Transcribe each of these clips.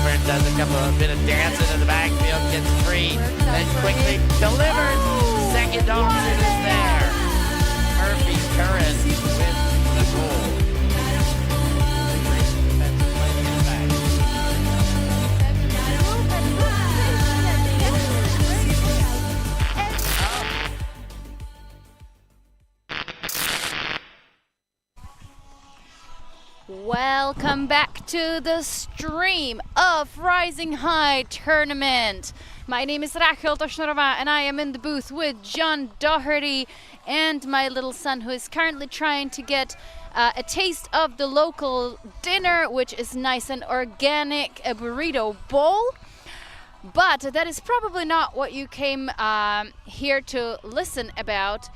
covered, does a bit of dancing in the backfield, gets free, then quickly delivers. Second option is there. Murphy Curran with the goal. Welcome back to the stream of Rising High Tournament. My name is Rachel Toshnarova and I am in the booth with John Doherty and my little son, who is currently trying to get a taste of the local dinner, which is nice and organic, a burrito bowl. But that is probably not what you came here to listen about.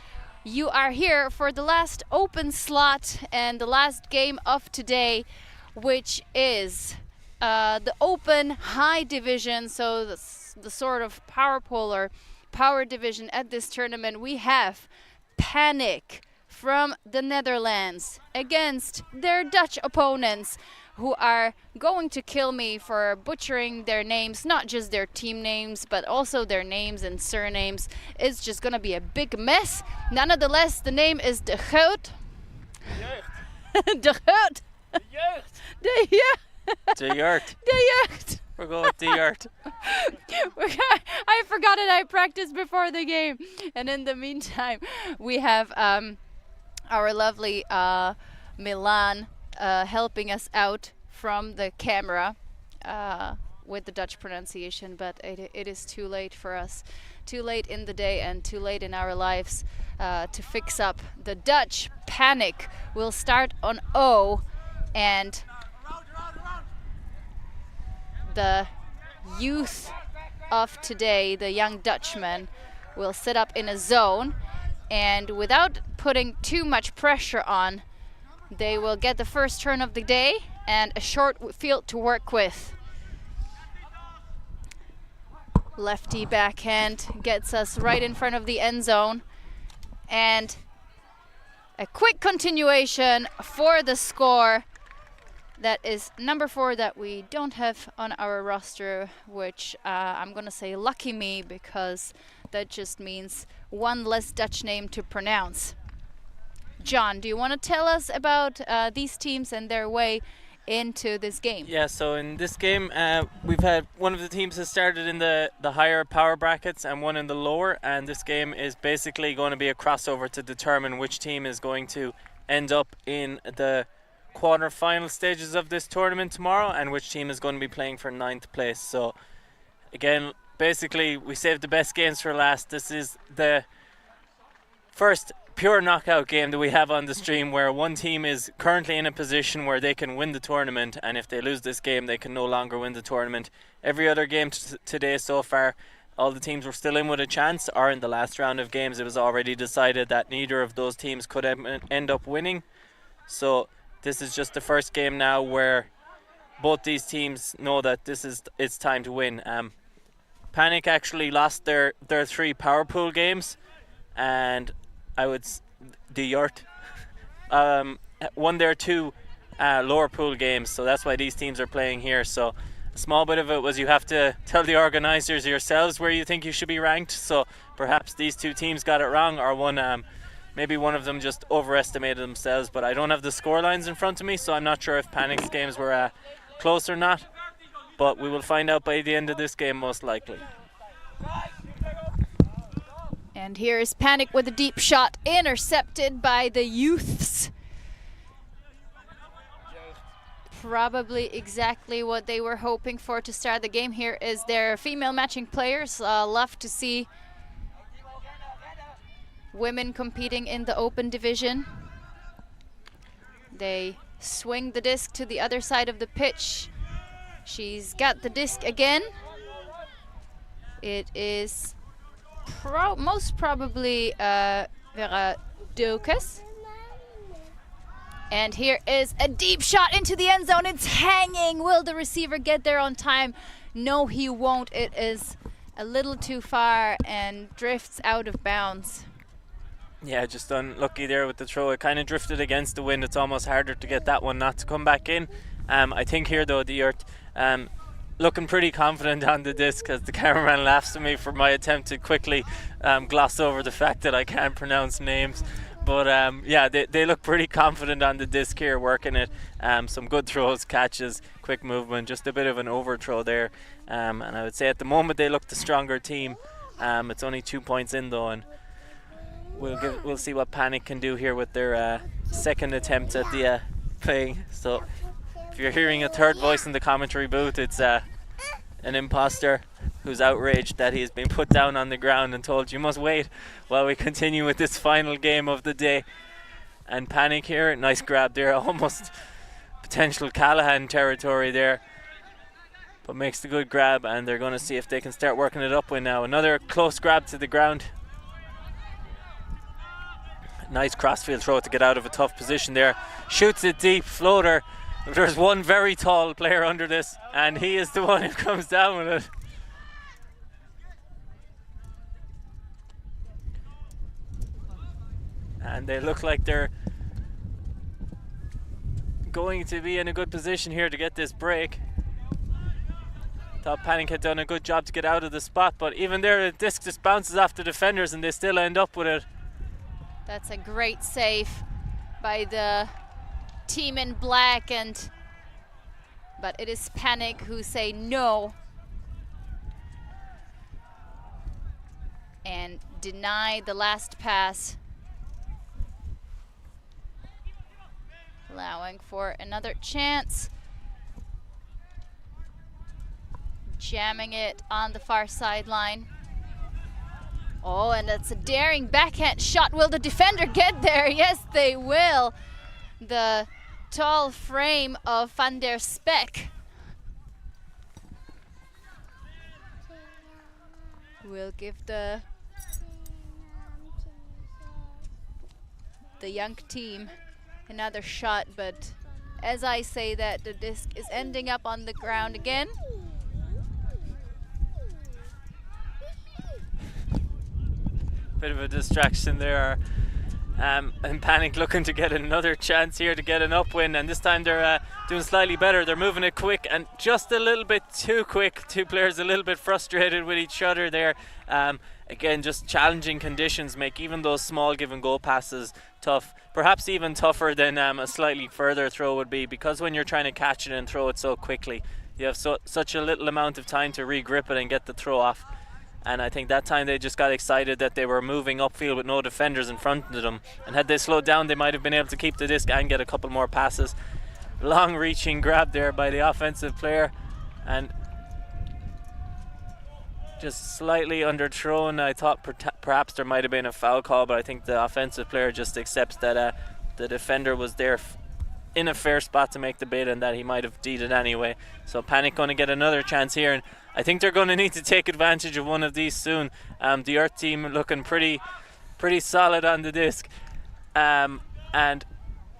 You are here for the last open slot and the last game of today, which is the open high division, so the sort of power pole or power division at this tournament. We have Panic from the Netherlands against their Dutch opponents, who are going to kill me for butchering their names, not just their team names, but also their names and surnames. It's just gonna be a big mess. Nonetheless, the name is De Jeugd. De Jeugd. De jeugd. De Jeugd. De jeugd. De Jeugd. We're going with De jeugd. I forgot it. I practiced before the game. And in the meantime, we have our lovely Milan helping us out from the camera with the Dutch pronunciation, but it is too late for us. Too late in the day and too late in our lives to fix up. The Dutch Panic will start on O, and the youth of today, the young Dutchmen, will set up in a zone, and without putting too much pressure on, they will get the first turn of the day and a short field to work with. Lefty backhand gets us right in front of the end zone, and a quick continuation for the score. That is number 4 that we don't have on our roster, which I'm gonna say lucky me, because that just means one less Dutch name to pronounce. John, do you want to tell us about these teams and their way into this game? Yeah, so in this game, we've had one of the teams has started in the higher power brackets and one in the lower, and this game is basically going to be a crossover to determine which team is going to end up in the quarter-final stages of this tournament tomorrow, and which team is going to be playing for 9th place. So again, basically we saved the best games for last. This is the first pure knockout game that we have on the stream, where one team is currently in a position where they can win the tournament, and if they lose this game they can no longer win the tournament. Every other game today so far, all the teams were still in with a chance, or in the last round of games it was already decided that neither of those teams could end up winning. So this is just the first game now where both these teams know that it's time to win. Panic actually lost their 3 power pool games, and De Jeugd won their 2 lower pool games, so that's why these teams are playing here. So a small bit of it was you have to tell the organisers yourselves where you think you should be ranked, so perhaps these 2 teams got it wrong, or maybe one of them just overestimated themselves, but I don't have the score lines in front of me, so I'm not sure if Panic's games were close or not, but we will find out by the end of this game most likely. And here is Panic with a deep shot, intercepted by the youths. Probably exactly what they were hoping for to start the game. Here is their female matching players. Love to see women competing in the open division. They swing the disc to the other side of the pitch. She's got the disc again. It is most probably Vera Dukas. And here is a deep shot into the end zone. It's hanging. Will the receiver get there on time? No, he won't. It is a little too far and drifts out of bounds. Yeah, just unlucky there with the throw. It kind of drifted against the wind. It's almost harder to get that one not to come back in. I think here though, the looking pretty confident on the disc, as the cameraman laughs at me for my attempt to quickly gloss over the fact that I can't pronounce names. But yeah, they look pretty confident on the disc here, working it. Some good throws, catches, quick movement, just a bit of an overthrow there. And I would say at the moment they look the stronger team. It's only 2 points in though, and we'll see what Panic can do here with their second attempt at the playing. So if you're hearing a third voice in the commentary booth, it's an imposter who's outraged that he's been put down on the ground and told you must wait while we continue with this final game of the day. And Panic here, nice grab there, almost potential Callahan territory there, but makes the good grab, and they're going to see if they can start working it upwind now. Another close grab to the ground. Nice crossfield throw to get out of a tough position there. Shoots it deep, floater. There's one very tall player under this, and he is the one who comes down with it. And they look like they're going to be in a good position here to get this break. Thought Panic had done a good job to get out of the spot, but even there the disc just bounces off the defenders and they still end up with it. That's a great save by the team in black, but it is Panic who say no and deny the last pass, allowing for another chance. Jamming it on the far sideline. Oh, and that's a daring backhand shot. Will the defender get there? Yes, they will. The tall frame of Van der Speck will give the young team another shot, but as I say that, the disc is ending up on the ground again. Bit of a distraction there, and Panic looking to get another chance here to get an upwind, and this time they're doing slightly better. They're moving it quick and just a little bit too quick. Two players a little bit frustrated with each other there. Again, just challenging conditions make even those small give and go passes tough, perhaps even tougher than a slightly further throw would be, because when you're trying to catch it and throw it so quickly, you have such a little amount of time to re-grip it and get the throw off. And I think that time they just got excited that they were moving upfield with no defenders in front of them, and had they slowed down they might have been able to keep the disc and get a couple more passes. Long reaching grab there by the offensive player, and just slightly underthrown. I thought perhaps there might have been a foul call, but I think the offensive player just accepts that the defender was there in a fair spot to make the bid and that he might have deed it anyway. So Panic going to get another chance here, and I think they're going to need to take advantage of one of these soon. The Earth team looking pretty solid on the disc, and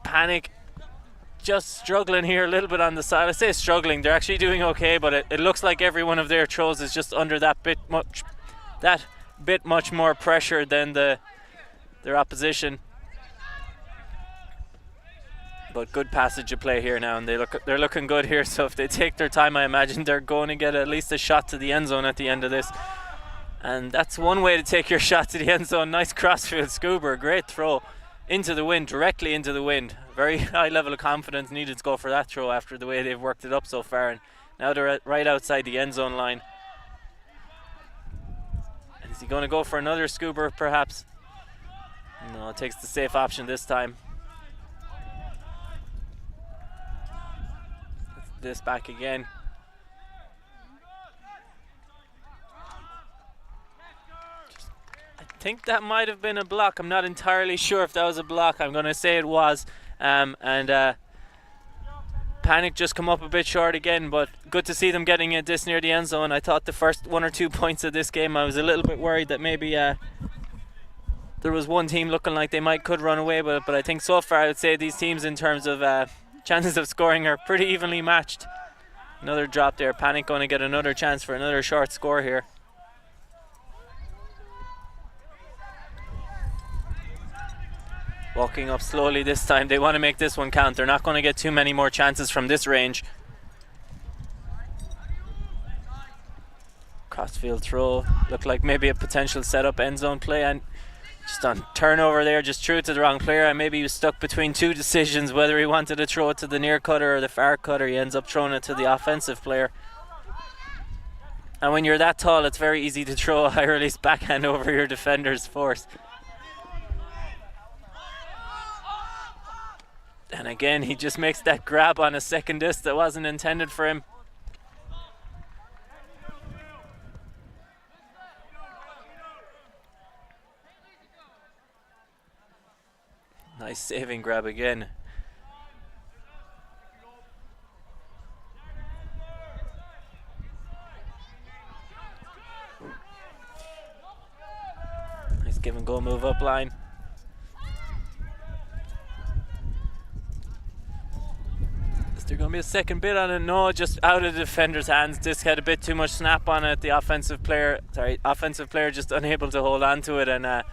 Panic just struggling here a little bit on the side. I say struggling, they're actually doing okay, but it looks like every one of their throws is just under that bit much more pressure than their opposition. But good passage of play here now, and they're looking good here. So if they take their time, I imagine they're going to get at least a shot to the end zone at the end of this. And that's one way to take your shot to the end zone. Nice crossfield scuba, great throw into the wind, directly into the wind. Very high level of confidence needed to go for that throw after the way they've worked it up so far. And now they're right outside the end zone line. And is he going to go for another scuba perhaps? No, takes the safe option this time. This back again. I think that might have been a block. I'm not entirely sure if that was a block. I'm going to say it was. Panic just come up a bit short again, but good to see them getting it this near the end zone. I thought the first 1 or 2 points of this game, I was a little bit worried that maybe there was one team looking like they could run away with it, but I think so far I would say these teams in terms of chances of scoring are pretty evenly matched. Another drop there. Panic going to get another chance for another short score here. Walking up slowly this time. They want to make this one count. They're not going to get too many more chances from this range. Crossfield throw. Looked like maybe a potential setup end zone play, and just on turnover there, just threw it to the wrong player, and maybe he was stuck between two decisions whether he wanted to throw it to the near cutter or the far cutter. He ends up throwing it to the offensive player. And when you're that tall, it's very easy to throw a high release backhand over your defender's force. And again, he just makes that grab on a second disc that wasn't intended for him. Nice saving grab again. Nice give and go move up line. Is there going to be a second bit on it? No, just out of the defender's hands. Disc had a bit too much snap on it. The offensive player just unable to hold on to it, and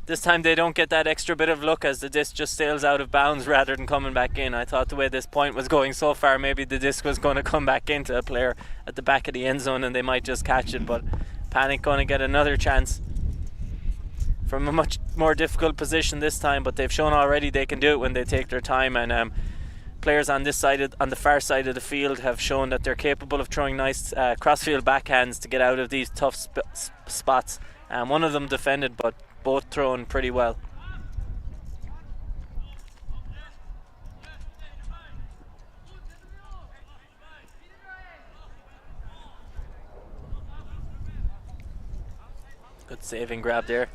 this time they don't get that extra bit of luck as the disc just sails out of bounds rather than coming back in. I thought the way this point was going so far, maybe the disc was going to come back into a player at the back of the end zone and they might just catch it, but Panic going to get another chance from a much more difficult position this time, but they've shown already they can do it when they take their time, and players on this side, on the far side of the field, have shown that they're capable of throwing nice crossfield backhands to get out of these tough spots. One of them defended, but both thrown pretty well. Good saving grab there.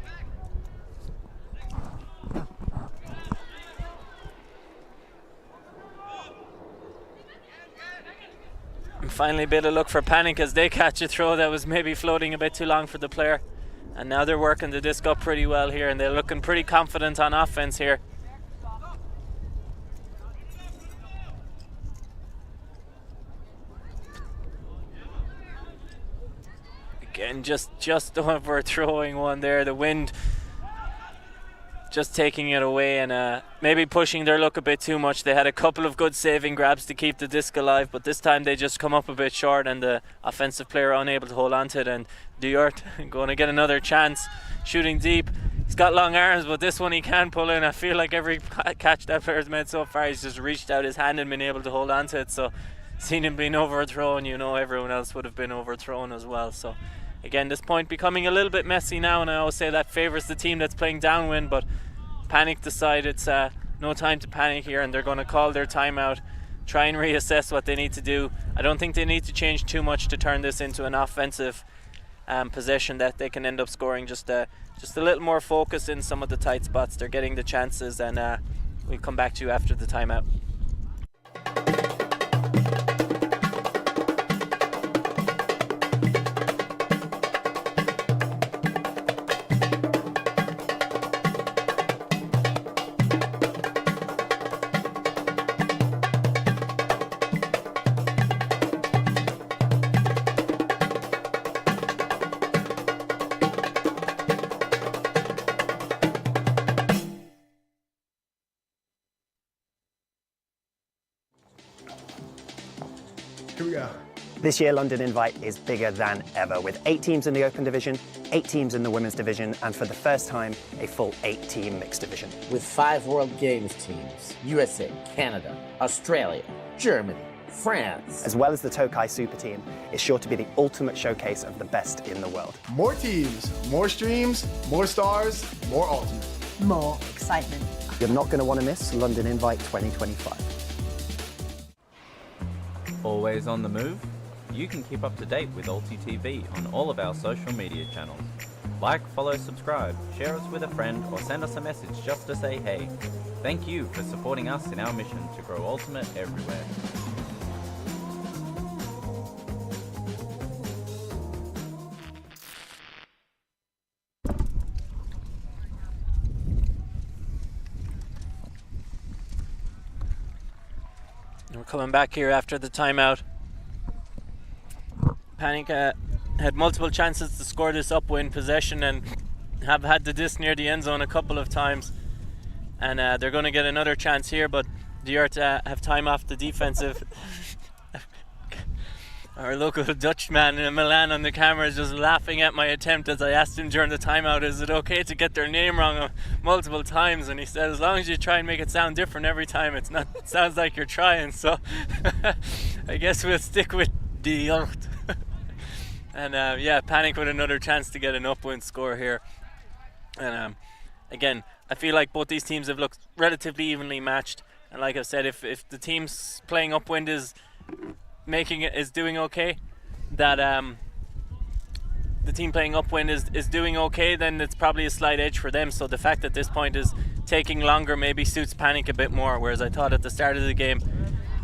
And finally a bit of luck for Panic as they catch a throw that was maybe floating a bit too long for the player. And now they're working the disc up pretty well here, and they're looking pretty confident on offense here. Again, just overthrowing one there. The wind just taking it away, and maybe pushing their luck a bit too much. They had a couple of good saving grabs to keep the disc alive, but this time they just come up a bit short, and the offensive player unable to hold on to it. And Delft going to get another chance, shooting deep. He's got long arms, but this one he can pull in. I feel like every catch that player's made so far, he's just reached out his hand and been able to hold on to it. So seeing him being overthrown, you know everyone else would have been overthrown as well. So again, this point becoming a little bit messy now, and I always say that favours the team that's playing downwind, but Panic decide it's no time to panic here, and they're going to call their timeout, try and reassess what they need to do. I don't think they need to change too much to turn this into an offensive possession that they can end up scoring. Just a little more focus in some of the tight spots. They're getting the chances, and we'll come back to you after the timeout. Here we go. This year, London Invite is bigger than ever, with 8 teams in the Open Division, 8 teams in the Women's Division, and for the first time, a full 8-team Mixed Division. With 5 World Games teams, USA, Canada, Australia, Germany, France. As well as the Tokai Super Team, is sure to be the ultimate showcase of the best in the world. More teams, more streams, more stars, more ultimate. More excitement. You're not going to want to miss London Invite 2025. Always on the move? You can keep up to date with ULTI.TV on all of our social media channels. Like, follow, subscribe, share us with a friend, or send us a message just to say hey. Thank you for supporting us in our mission to grow Ultimate everywhere. We're coming back here after the timeout. Panic had multiple chances to score this upwind possession and have had the disc near the end zone a couple of times, and they're going to get another chance here, but Delft have time off the defensive Our local Dutch man in Milan on the camera is just laughing at my attempt as I asked him during the timeout, is it okay to get their name wrong multiple times? And he said, as long as you try and make it sound different every time, it sounds like you're trying. So I guess we'll stick with jeugd. And yeah, Panic with another chance to get an upwind score here. And again, I feel like both these teams have looked relatively evenly matched. And like I said, if the team's playing upwind is doing okay, that the team playing upwind is doing okay, then it's probably a slight edge for them. So the fact that this point is taking longer maybe suits Panic a bit more, whereas I thought at the start of the game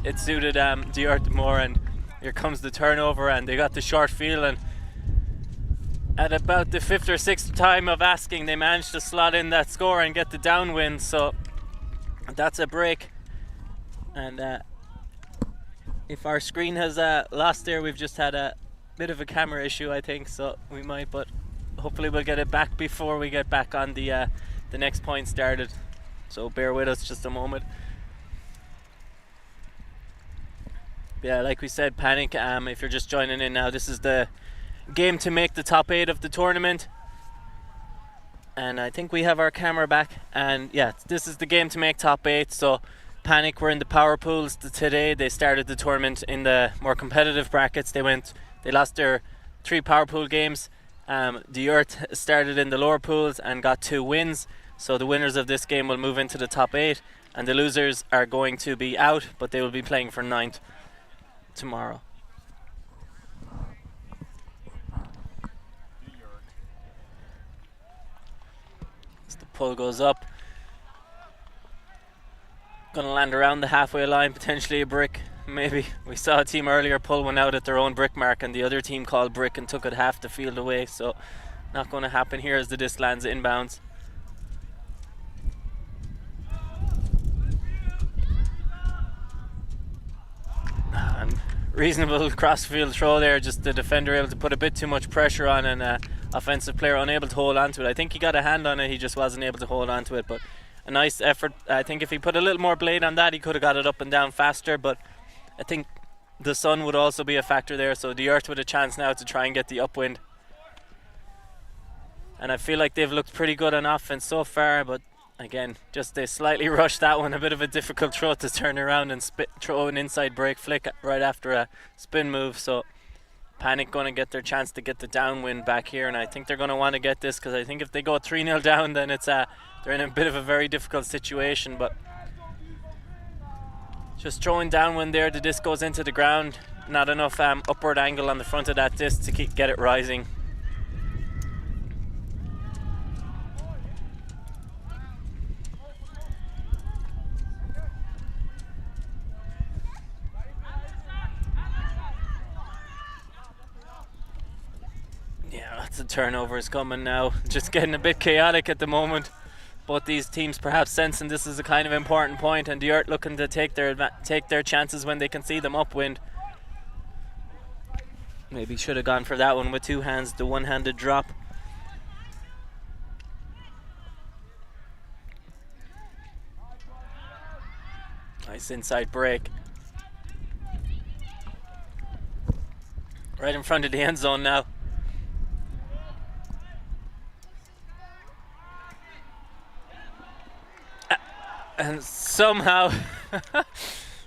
it suited jeugd more. And here comes the turnover, and they got the short field, and at about the 5th or 6th time of asking, they managed to slot in that score and get the downwind. So that's a break. And if our screen has lost there, we've just had a bit of a camera issue, I think, so we might, but hopefully we'll get it back before we get back on the next point started. So bear with us just a moment. Yeah, like we said, Panic, if you're just joining in now, this is the game to make the top 8 of the tournament. And I think we have our camera back, and yeah, this is the game to make top 8. So Panic were in the power pools today. They started the tournament in the more competitive brackets. They lost their 3 power pool games. Jeugd started in the lower pools and got 2 wins. So the winners of this game will move into the top 8, and the losers are going to be out, but they will be playing for 9th tomorrow. As the pull goes up, gonna land around the halfway line, potentially a brick, maybe. We saw a team earlier pull one out at their own brick mark, and the other team called brick and took it half the field away, so not going to happen here as the disc lands inbounds. And reasonable crossfield throw there, just the defender able to put a bit too much pressure on, and offensive player unable to hold on to it. I think he got a hand on it, he just wasn't able to hold on to it, but a nice effort. I think if he put a little more blade on that, he could have got it up and down faster, but I think the sun would also be a factor there, so the Earth with a chance now to try and get the upwind. And I feel like they've looked pretty good on offense so far, but again, just they slightly rushed that one. A bit of a difficult throw to turn around and throw an inside break flick right after a spin move. So Panic going to get their chance to get the downwind back here, and I think they're going to want to get this, because I think if they go 3-0 down, then it's they're in a bit of a very difficult situation. But just throwing downwind there, the disc goes into the ground. Not enough upward angle on the front of that disc to get it rising. Yeah, lots of turnovers coming now. Just getting a bit chaotic at the moment. Both these teams perhaps sensing this is a kind of important point, and Jeugd looking to take their chances when they can see them upwind. Maybe should have gone for that one with 2 hands, the one-handed drop. Nice inside break. Right in front of the end zone now. And somehow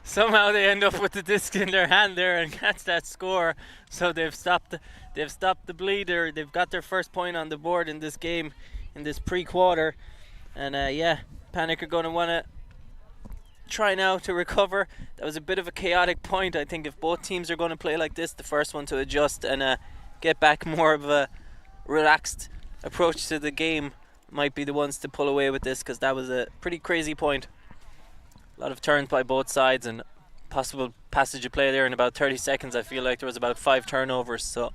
they end up with the disc in their hand there and catch that score. So they've stopped the bleeder. They've got their first point on the board in this game, in this pre-quarter. And yeah, Panic are going to want to try now to recover. That was a bit of a chaotic point. I think if both teams are going to play like this, the first one to adjust and get back more of a relaxed approach to the game might be the ones to pull away with this, because that was a pretty crazy point. A lot of turns by both sides and possible passage of play there in about 30 seconds. I feel like there was about 5 turnovers. So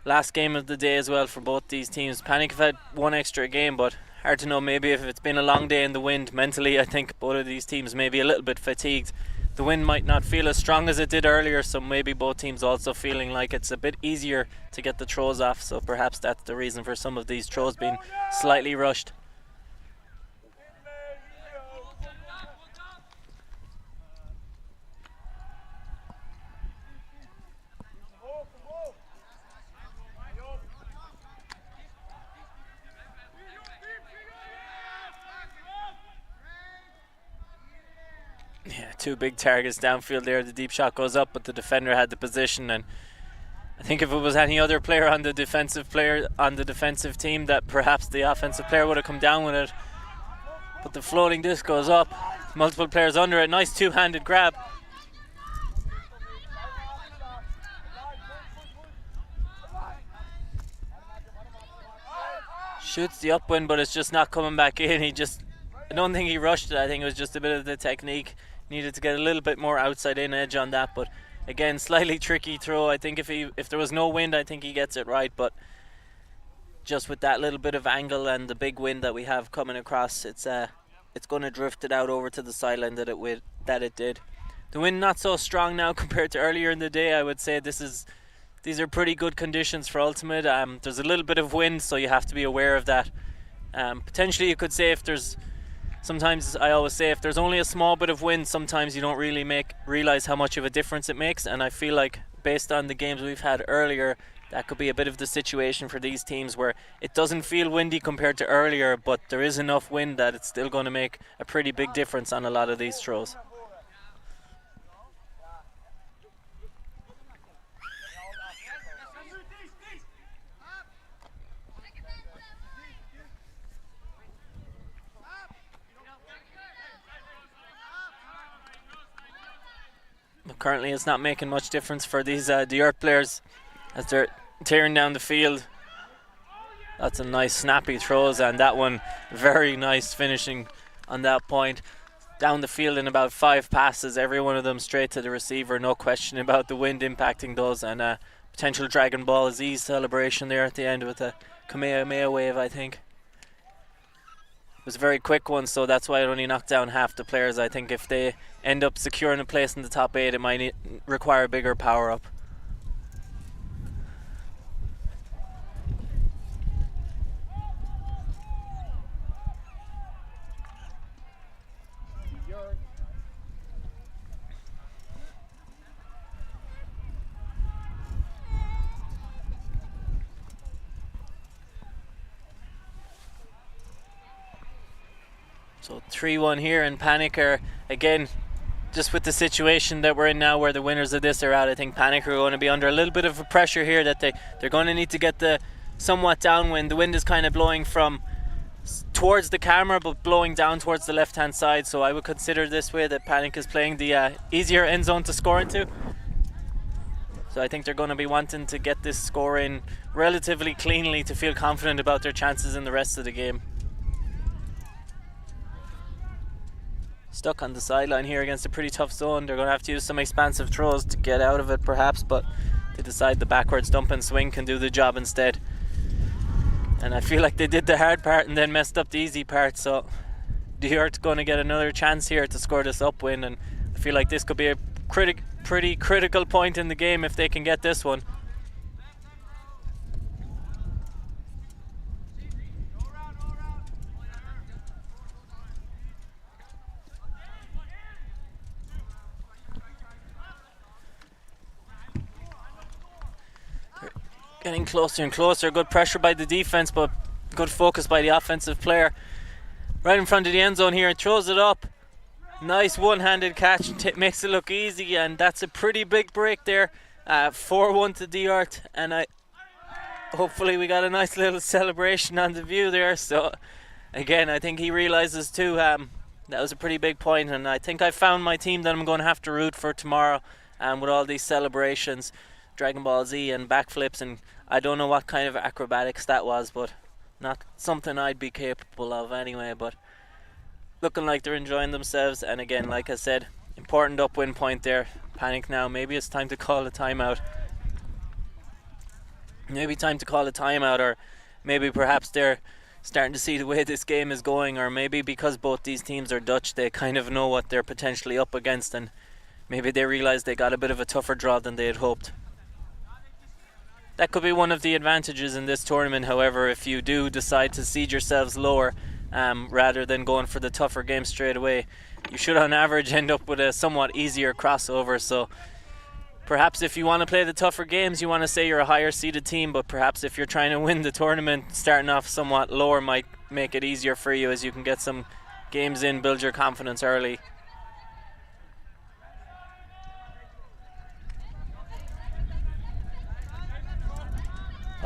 last game of the day as well for both these teams. Panic have had 1 extra game, but hard to know. Maybe if it's been a long day in the wind, mentally I think both of these teams may be a little bit fatigued. The wind might not feel as strong as it did earlier, so maybe both teams also feeling like it's a bit easier to get the throws off, so perhaps that's the reason for some of these throws being slightly rushed. two big targets downfield there. The deep shot goes up, but the defender had the position, and I think if it was any other player on the defensive team, that perhaps the offensive player would have come down with it. But the floating disc goes up, multiple players under it. Nice two-handed grab. Shoots the upwind, but it's just not coming back in. I don't think he rushed it. I think it was just a bit of the technique. Needed to get a little bit more outside in edge on that, but again, slightly tricky throw. I think if there was no wind, I think he gets it right, but just with that little bit of angle and the big wind that we have coming across, it's going to drift it out over to the sideline that it did. The wind not so strong now compared to earlier in the day. I would say these are pretty good conditions for ultimate. There's a little bit of wind, so you have to be aware of that. Potentially you could say sometimes I always say if there's only a small bit of wind, sometimes you don't really realize how much of a difference it makes, and I feel like based on the games we've had earlier, that could be a bit of the situation for these teams where it doesn't feel windy compared to earlier, but there is enough wind that it's still going to make a pretty big difference on a lot of these throws. But currently it's not making much difference for these ULTI players as they're tearing down the field. That's a nice snappy throws, and that one very nice finishing on that point. Down the field in about 5 passes, every one of them straight to the receiver, no question about the wind impacting those, and potential Dragon Ball Z celebration there at the end with a Kamehameha wave, I think. It was a very quick one, so that's why it only knocked down half the players. I think if they end up securing a place in the top 8, it might require a bigger power up. So 3-1 here, and Panic are, again, just with the situation that we're in now where the winners of this are out, I think Panic are going to be under a little bit of a pressure here that they're going to need to get the somewhat downwind. The wind is kind of blowing from towards the camera but blowing down towards the left hand side, so I would consider this way that Panic is playing the easier end zone to score into. So I think they're going to be wanting to get this score in relatively cleanly to feel confident about their chances in the rest of the game. Stuck on the sideline here against a pretty tough zone. They're going to have to use some expansive throws to get out of it perhaps, but they decide the backwards dump and swing can do the job instead. And I feel like they did the hard part and then messed up the easy part, so ULTI's going to get another chance here to score this upwind, and I feel like this could be a pretty critical point in the game if they can get this one. Getting closer and closer. Good pressure by the defense, but good focus by the offensive player. Right in front of the end zone here, and throws it up. Nice one-handed catch, makes it look easy, and that's a pretty big break there. 4-1 to ULTI, and hopefully we got a nice little celebration on the view there. So again, I think he realizes too that was a pretty big point, and I think I found my team that I'm going to have to root for tomorrow, with all these celebrations. Dragon Ball Z and backflips, and I don't know what kind of acrobatics that was, but not something I'd be capable of anyway. But looking like they're enjoying themselves, and again, like I said, important upwind point there. Panic now, maybe it's time to call a timeout. Or maybe perhaps they're starting to see the way this game is going, or maybe because both these teams are Dutch, they kind of know what they're potentially up against, and maybe they realize they got a bit of a tougher draw than they had hoped. That could be one of the advantages in this tournament, however, if you do decide to seed yourselves lower rather than going for the tougher game straight away. You should on average end up with a somewhat easier crossover, so perhaps if you want to play the tougher games, you want to say you're a higher seeded team, but perhaps if you're trying to win the tournament, starting off somewhat lower might make it easier for you, as you can get some games in, build your confidence early.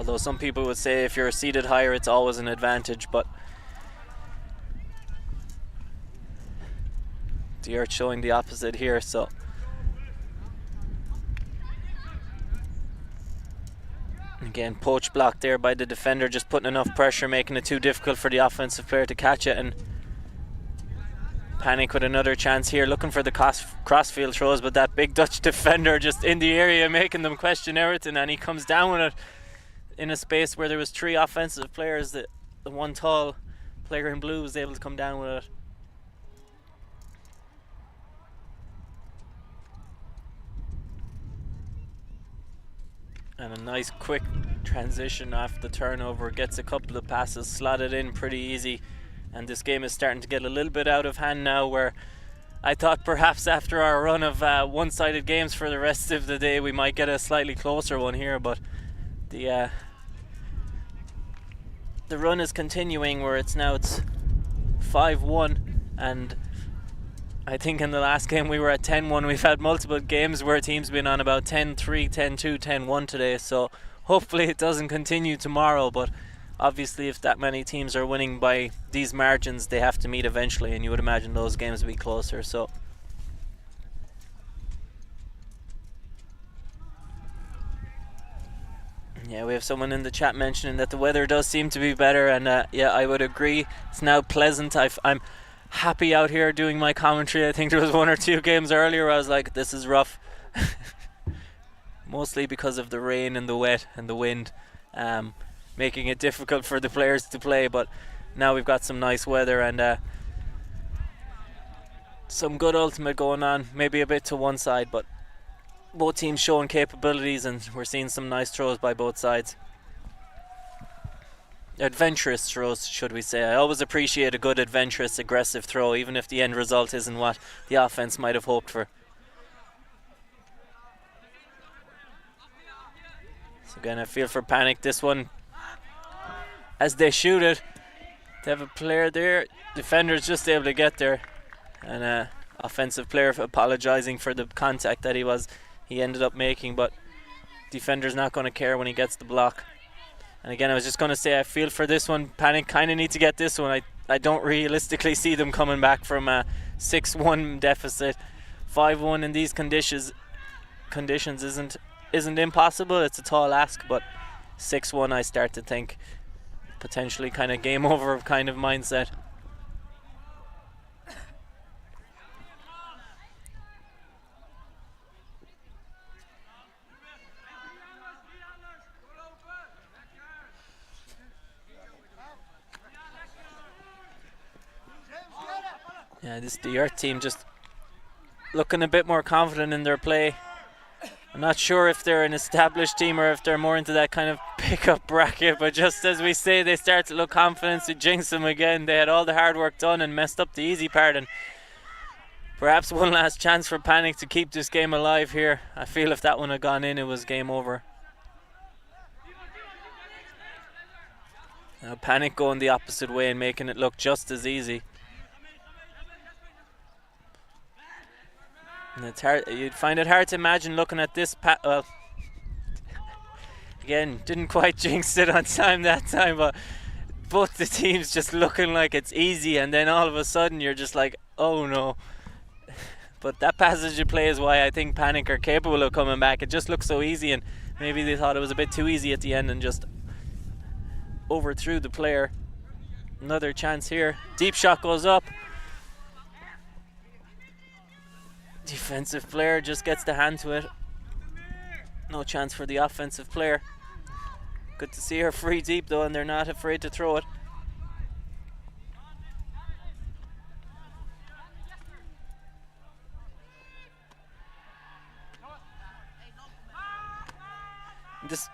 Although some people would say if you're seated higher, it's always an advantage, but the Earth showing the opposite here. So again, poach block there by the defender, just putting enough pressure, making it too difficult for the offensive player to catch it. And Panic with another chance here, looking for the crossfield throws, but that big Dutch defender just in the area, making them question everything, and he comes down with it in a space where there was 3 offensive players. The one tall player in blue was able to come down with it. And a nice quick transition off the turnover, gets a couple of passes slotted in pretty easy. And this game is starting to get a little bit out of hand now, where I thought perhaps after our run of one-sided games for the rest of the day we might get a slightly closer one here, but the run is continuing, where it's 5-1, and I think in the last game we were at 10-1. We've had multiple games where teams been on about 10-3, 10-2, 10-1 today, so hopefully it doesn't continue tomorrow. But obviously if that many teams are winning by these margins, they have to meet eventually, and you would imagine those games will be closer. So yeah, we have someone in the chat mentioning that the weather does seem to be better, and yeah, I would agree. It's now pleasant. I'm happy out here doing my commentary. I think there was 1 or 2 games earlier where I was like, this is rough. Mostly because of the rain and the wet and the wind, making it difficult for the players to play. But now we've got some nice weather and some good ultimate going on, maybe a bit to one side, but both teams showing capabilities, and we're seeing some nice throws by both sides. Adventurous throws, should we say. I always appreciate a good adventurous, aggressive throw, even if the end result isn't what the offense might have hoped for. So again, I feel for Panic this one. As they shoot it, they have a player there. Defender's just able to get there, and offensive player apologizing for the contact that he ended up making, but defender's not going to care when he gets the block. And again, I was just going to say, I feel for this one. Panic kind of need to get this one. I don't realistically see them coming back from a 6-1 deficit. 5-1 in these conditions isn't impossible. It's a tall ask, but 6-1 I start to think potentially kind of game over kind of mindset. Yeah, the Earth team just looking a bit more confident in their play. I'm not sure if they're an established team or if they're more into that kind of pick-up bracket, but just as we say, they start to look confident. To jinx them again. They had all the hard work done and messed up the easy part, and perhaps one last chance for Panic to keep this game alive here. I feel if that one had gone in, it was game over. Now Panic going the opposite way and making it look just as easy. And it's hard, you'd find it hard to imagine looking at this well, again, didn't quite jinx it on time that time, but both the teams just looking like it's easy, and then all of a sudden you're just like, oh no. But that passage of play is why I think Panic are capable of coming back. It just looks so easy, and maybe they thought it was a bit too easy at the end and just overthrew the player. Another chance here. Deep shot goes up. Defensive player just gets the hand to it. No chance for the offensive player. Good to see her free deep though, and they're not afraid to throw it. This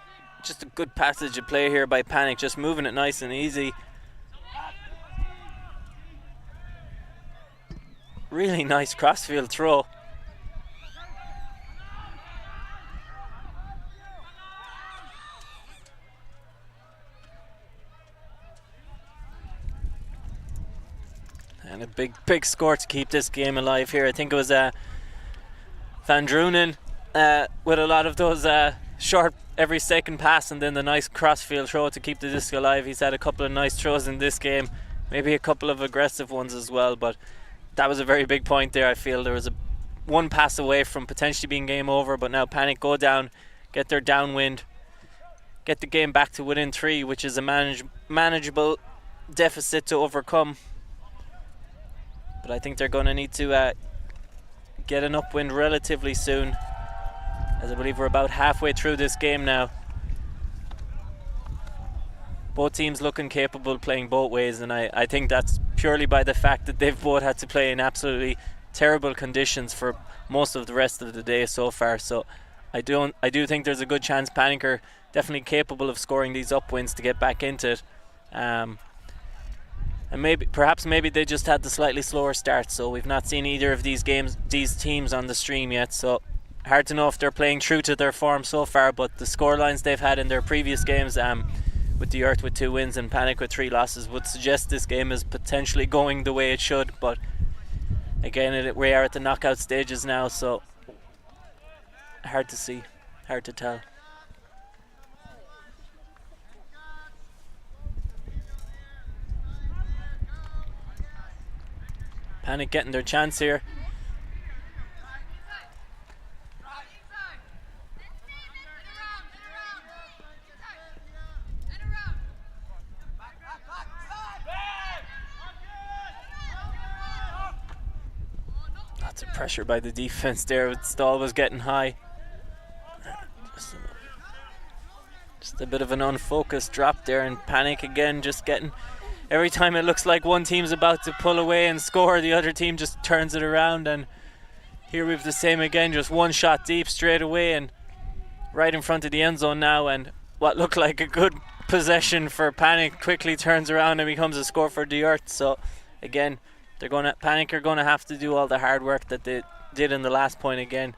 just a good passage of play here by Panic, just moving it nice and easy. Really nice crossfield throw. And a big score to keep this game alive here. I think it was Van Drunen with a lot of those short every second pass and then the nice crossfield throw to keep the disc alive. He's had a couple of nice throws in this game, maybe a couple of aggressive ones as well, but that was a very big point there. I feel there was one pass away from potentially being game over, but now Panic go down, get their downwind, get the game back to within 3, which is a manageable deficit to overcome. But I think they're going to need to get an upwind relatively soon, as I believe we're about halfway through this game now. Both teams looking capable, playing both ways, and I think that's purely by the fact that they've both had to play in absolutely terrible conditions for most of the rest of the day so far. So I do think there's a good chance Panic are definitely capable of scoring these upwinds to get back into it. And perhaps they just had the slightly slower start, so we've not seen either of these teams on the stream yet, so hard to know if they're playing true to their form so far. But the score lines they've had in their previous games, with the Earth with 2 wins and Panic with 3 losses, would suggest this game is potentially going the way it should. But again, we are at the knockout stages now, so hard to see, hard to tell. Panic getting their chance here. Lots of pressure by the defense there. Stall was getting high. Just a bit of an unfocused drop there, and Panic again just getting... Every time it looks like one team's about to pull away and score, the other team just turns it around, and here we've the same again, just one shot deep straight away and right in front of the end zone now, and what looked like a good possession for Panic quickly turns around and becomes a score for the Earth. So again, Panic are going to have to do all the hard work that they did in the last point again.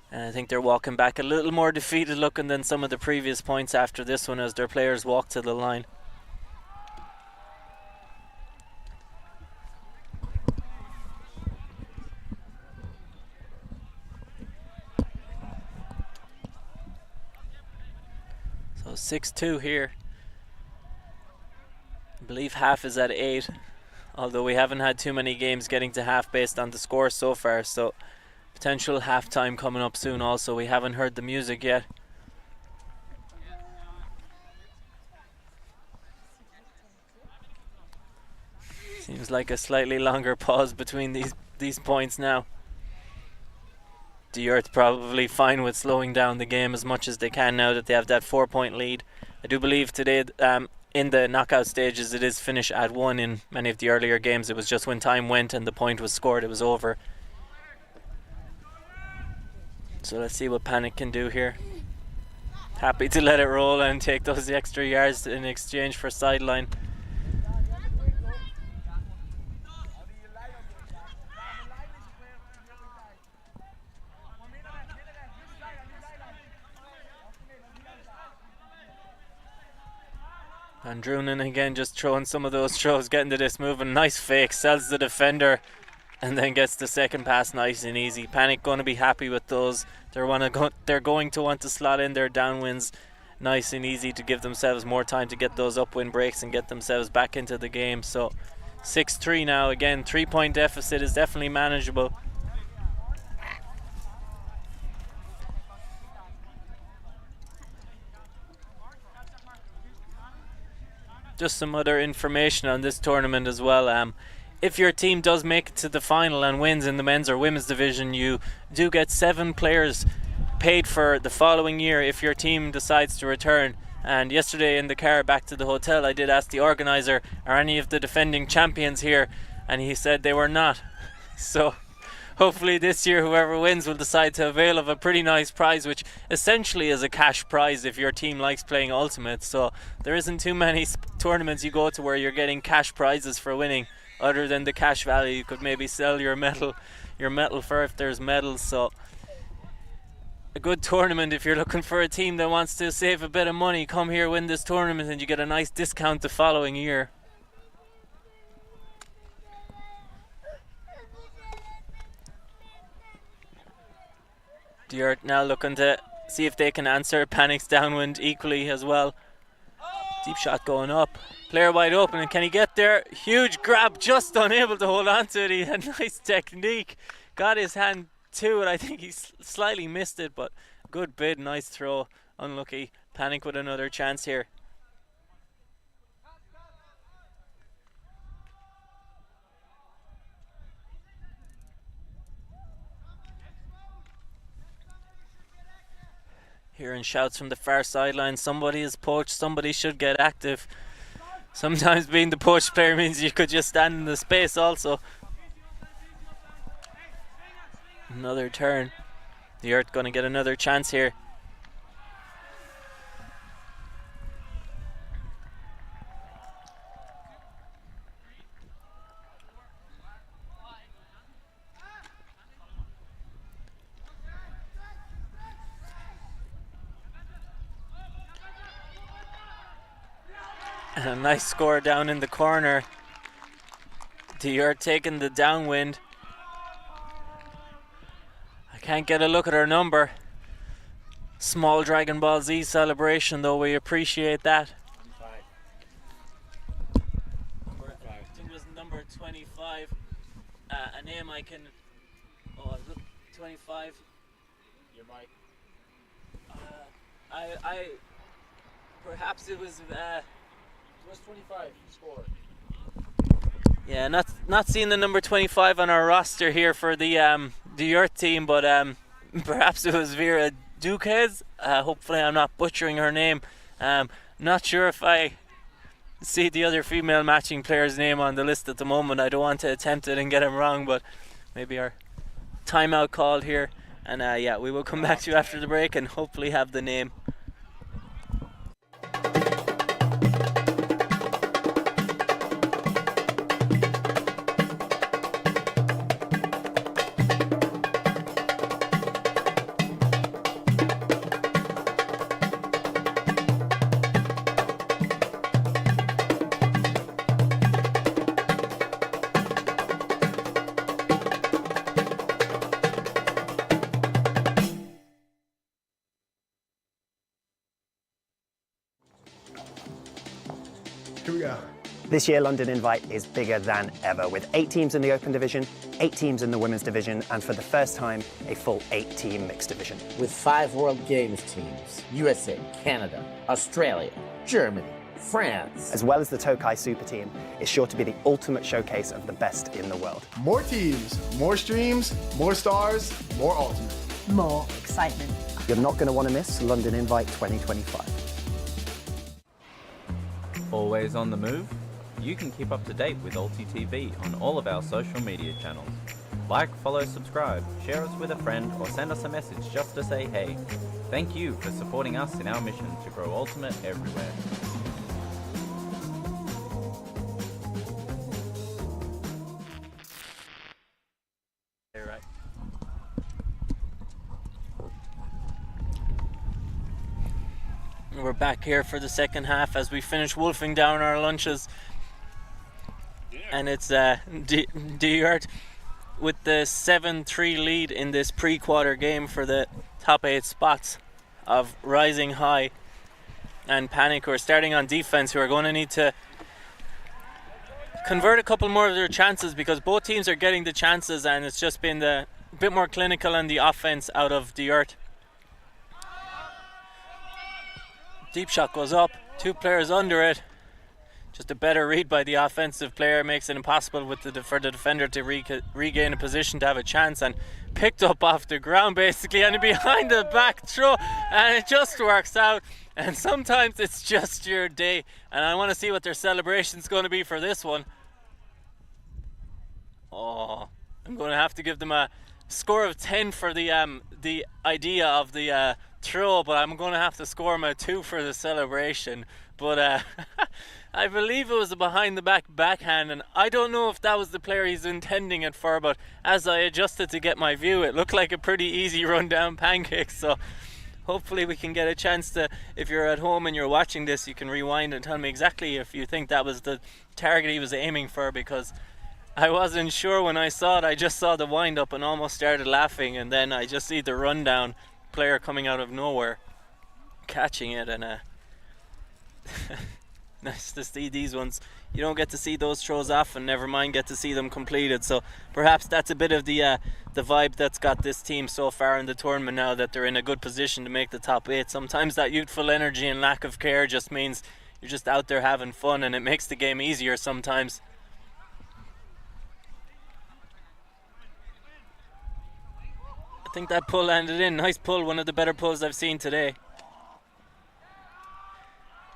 And I think they're walking back a little more defeated looking than some of the previous points after this one, as their players walk to the line. So 6-2 here. I believe half is at 8, although we haven't had too many games getting to half based on the score so far, so potential halftime coming up soon also. We haven't heard the music yet. Seems like a slightly longer pause between these points now. The Earth probably fine with slowing down the game as much as they can now that they have that 4-point lead. I do believe today in the knockout stages it is finished at 1. In many of the earlier games it was just when time went and the point was scored, it was over. So let's see what Panic can do here. Happy to let it roll and take those extra yards in exchange for sideline. And Drunan again just throwing some of those throws, getting to this move, and nice fake, sells the defender and then gets the second pass nice and easy. Panic going to be happy with those. They're going to want to slot in their downwinds nice and easy to give themselves more time to get those upwind breaks and get themselves back into the game. So 6-3 now. Again, 3-point deficit is definitely manageable. Just some other information on this tournament as well. If your team does make it to the final and wins in the men's or women's division, you do get 7 players paid for the following year if your team decides to return. And yesterday in the car back to the hotel, I did ask the organizer, are any of the defending champions here? And he said they were not. So hopefully this year whoever wins will decide to avail of a pretty nice prize, which essentially is a cash prize if your team likes playing Ultimate. So there isn't too many tournaments you go to where you're getting cash prizes for winning, other than the cash value. You could maybe sell your metal for if there's medals. So a good tournament if you're looking for a team that wants to save a bit of money. Come here, win this tournament, and you get a nice discount the following year. Delft now looking to see if they can answer. Panic's downwind equally as well. Deep shot going up. Player wide open, and can he get there? Huge grab, just unable to hold on to it. He had nice technique. Got his hand to it. I think he slightly missed it, but good bid, nice throw. Unlucky. Panic with another chance here. Hearing shouts from the far sideline, somebody is poached, somebody should get active. Sometimes being the poached player means you could just stand in the space also. Another turn. The Earth going to get another chance here. And a nice score down in the corner. The Earth taking the downwind. I can't get a look at her number. Small Dragon Ball Z celebration though, we appreciate that. I think it was number 25. A name I can... Oh, 25. Your mic. Perhaps it was... It was 25. You scored. Yeah, not seeing the number 25 on our roster here for the Earth team, but perhaps it was Vera Duquez. Hopefully I'm not butchering her name. Not sure if I see the other female matching player's name on the list at the moment. I don't want to attempt it and get him wrong, but maybe our timeout called here. And yeah, we will come back to you after the break and hopefully have the name. Here we go. This year, London Invite is bigger than ever, with 8 teams in the Open Division, 8 teams in the Women's Division, and for the first time, a full 8-team Mixed Division. With 5 World Games teams, USA, Canada, Australia, Germany, France. As well as the Tokai Super Team, is sure to be the ultimate showcase of the best in the world. More teams, more streams, more stars, more ultimate. More excitement. You're not going to want to miss London Invite 2025. Always on the move? You can keep up to date with ULTI.TV on all of our social media channels. Like, follow, subscribe, share us with a friend, or send us a message just to say hey. Thank you for supporting us in our mission to grow Ultimate everywhere. Right. We're back here for the second half as we finish wolfing down our lunches. And it's Delft with the 7-3 lead in this pre-quarter game for the top 8 spots of Rising High and Panic, who are starting on defense, who are going to need to convert a couple more of their chances because both teams are getting the chances, and it's just been a bit more clinical on the offense out of Delft. Deep shot goes up, 2 players under it. Just a better read by the offensive player makes it impossible for the defender to regain a position to have a chance, and picked up off the ground basically and behind the back throw, and it just works out. And sometimes it's just your day, and I want to see what their celebration's going to be for this one. Oh, I'm going to have to give them a score of 10 for the idea of the throw, but I'm going to have to score them a 2 for the celebration. But I believe it was a behind the back backhand, and I don't know if that was the player he's intending it for, but as I adjusted to get my view, it looked like a pretty easy run down pancake. So hopefully we can get a chance to, if you're at home and you're watching this, you can rewind and tell me exactly if you think that was the target he was aiming for, because I wasn't sure when I saw it. I just saw the wind up and almost started laughing, and then I just see the rundown player coming out of nowhere, catching it, and nice to see these ones. You don't get to see those throws often, never mind get to see them completed. So perhaps that's a bit of the vibe that's got this team so far in the tournament now, that they're in a good position to make the top 8. Sometimes that youthful energy and lack of care just means you're just out there having fun, and it makes the game easier sometimes. I think that pull landed in. Nice pull, one of the better pulls I've seen today.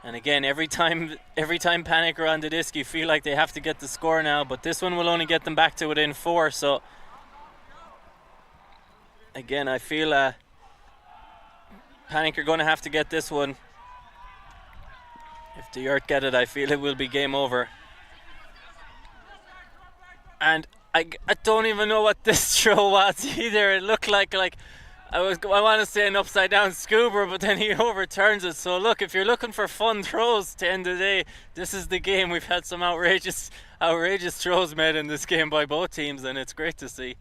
And again, every time Panic are on the disc, you feel like they have to get the score now, but this one will only get them back to within 4. So again, I feel Panic are going to have to get this one. If the Yurt get it, I feel it will be game over. And I don't even know what this throw was either. It looked like I want to say an upside down scuba, but then he overturns it. So look, if you're looking for fun throws to end the day, this is the game. We've had some outrageous throws made in this game by both teams, and it's great to see.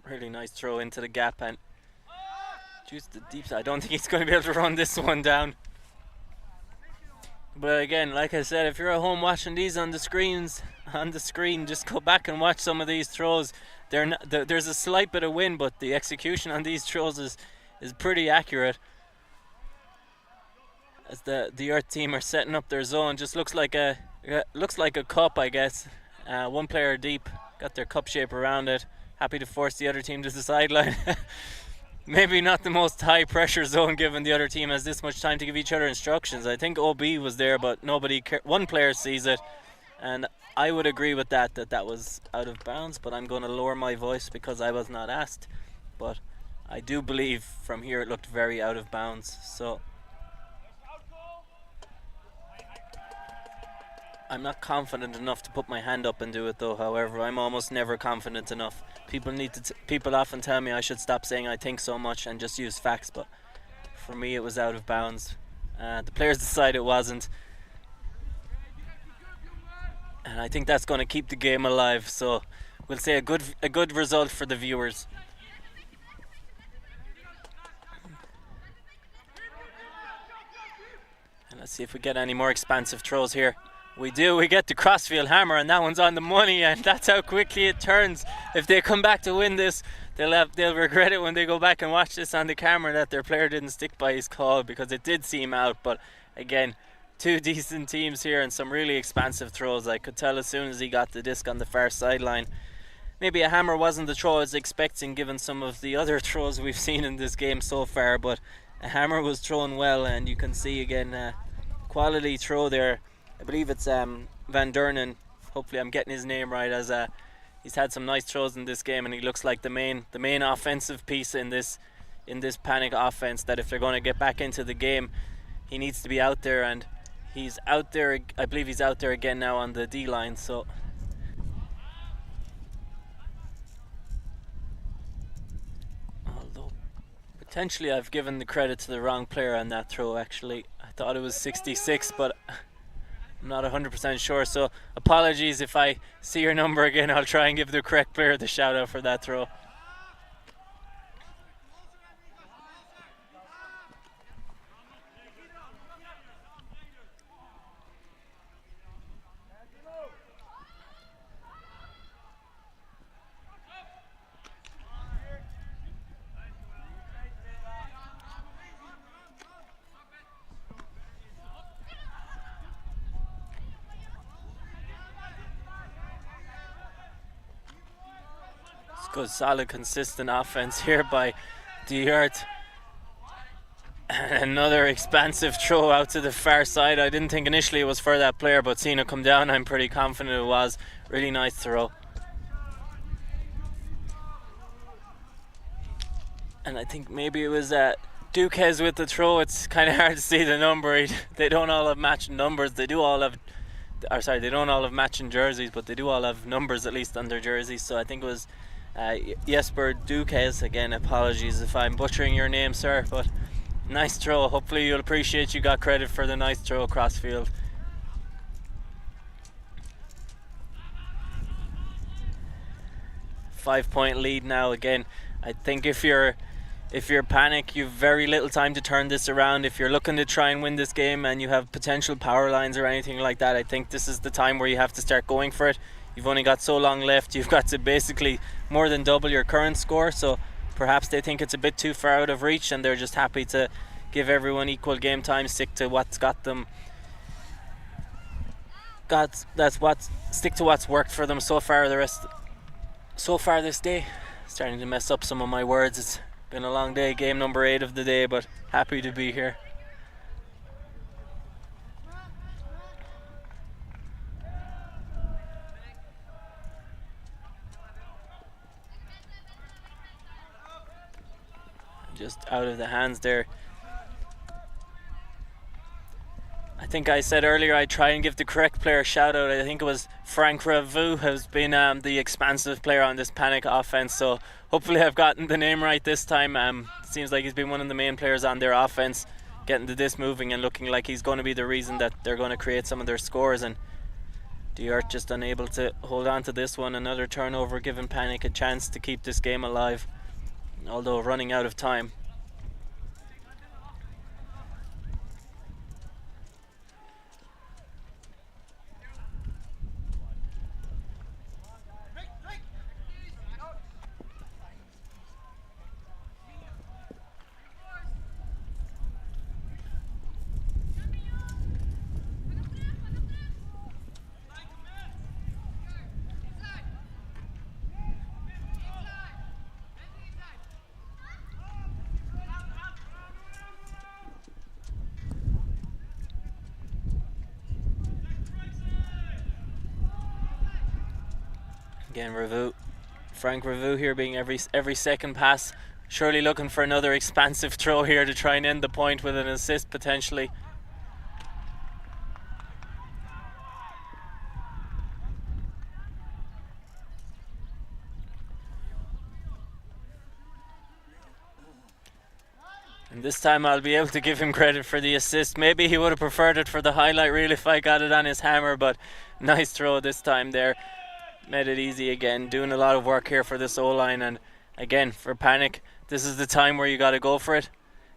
Really nice throw into the gap, and just the deep side. I don't think he's going to be able to run this one down. But again, like I said, if you're at home watching these on the screen, just go back and watch some of these throws. There's a slight bit of wind, but the execution on these throws is pretty accurate. As the Earth team are setting up their zone, just looks like a cup, I guess. One player deep, got their cup shape around it. Happy to force the other team to the sideline. Maybe not the most high pressure zone, given the other team has this much time to give each other instructions. I think OB was there, but one player sees it, and I would agree with that was out of bounds, but I'm going to lower my voice because I was not asked. But I do believe from here it looked very out of bounds. So I'm not confident enough to put my hand up and do it though. However, I'm almost never confident enough. People often tell me I should stop saying I think so much and just use facts, but for me it was out of bounds. The players decide it wasn't, and I think that's going to keep the game alive. So we'll say a good result for the viewers. And let's see if we get any more expansive throws here. We do. We get the crossfield hammer, and that one's on the money, and that's how quickly it turns. If they come back to win this, they'll regret it when they go back and watch this on the camera that their player didn't stick by his call, because it did seem out. But again, two decent teams here and some really expansive throws. I could tell as soon as he got the disc on the far sideline. Maybe a hammer wasn't the throw I was expecting, given some of the other throws we've seen in this game so far, but a hammer was thrown well, and you can see again quality throw there. I believe it's Van Durnen. Hopefully I'm getting his name right, as he's had some nice throws in this game, and he looks like the main offensive piece in this Panic offense, that if they're going to get back into the game, he needs to be out there, and he's out there. I believe he's out there again now on the D line. So although potentially I've given the credit to the wrong player on that throw, actually I thought it was 66, but I'm not 100% sure, so apologies if I see your number again. I'll try and give the correct player the shout out for that throw. Good, solid, consistent offense here by the Earth. Another expansive throw out to the far side. I didn't think initially it was for that player, but seeing it come down, I'm pretty confident it was. Really nice throw. And I think maybe it was Duquez with the throw. It's kind of hard to see the number. They don't all have matching numbers. They don't all have matching jerseys, but they do all have numbers at least on their jerseys. So I think it was Jesper Duquez. Again, apologies if I'm butchering your name, sir, but Nice throw. Hopefully you'll appreciate you got credit for the nice throw across field. Five-point lead now again. I think if you're Panic, you've very little time to turn this around. If you're looking to try and win this game and you have potential power lines or anything like that, I think this is the time where you have to start going for it. You've only got so long left. You've got to basically more than double your current score, so perhaps they think it's a bit too far out of reach and they're just happy to give everyone equal game time, stick to what's got them. Stick to what's worked for them so far this day. Starting to mess up some of my words. It's been a long day, game number 8 of the day, but happy to be here. Just out of the hands there. I think I said earlier I'd try and give the correct player a shout out. I think it was Frank Ravu has been the expansive player on this Panic offense, so hopefully I've gotten the name right this time. Seems like he's been one of the main players on their offense, getting the disc moving and looking like he's going to be the reason that they're going to create some of their scores, and Delft just unable to hold on to this one. Another turnover giving Panic a chance to keep this game alive, although running out of time. Again, Frank Ravu here being every second pass, surely looking for another expansive throw here to try and end the point with an assist potentially. And this time I'll be able to give him credit for the assist. Maybe he would have preferred it for the highlight reel if I got it on his hammer, but nice throw this time there. Made it easy again, doing a lot of work here for this O-line, and again for Panic this is the time where you got to go for it.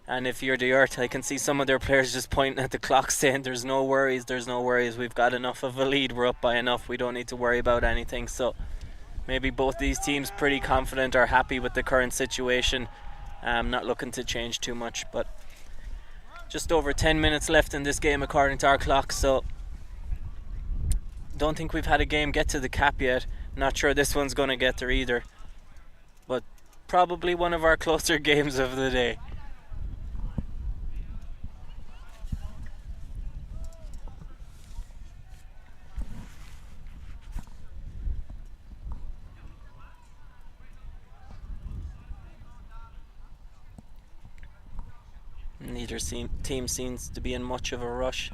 And if you're Delft, I can see some of their players just pointing at the clock saying there's no worries, we've got enough of a lead, we're up by enough, we don't need to worry about anything. So maybe both these teams pretty confident or happy with the current situation, not looking to change too much. But just over 10 minutes left in this game according to our clock, so don't think we've had a game get to the cap yet. Not sure this one's going to get there either, but probably one of our closer games of the day. Neither team seems to be in much of a rush.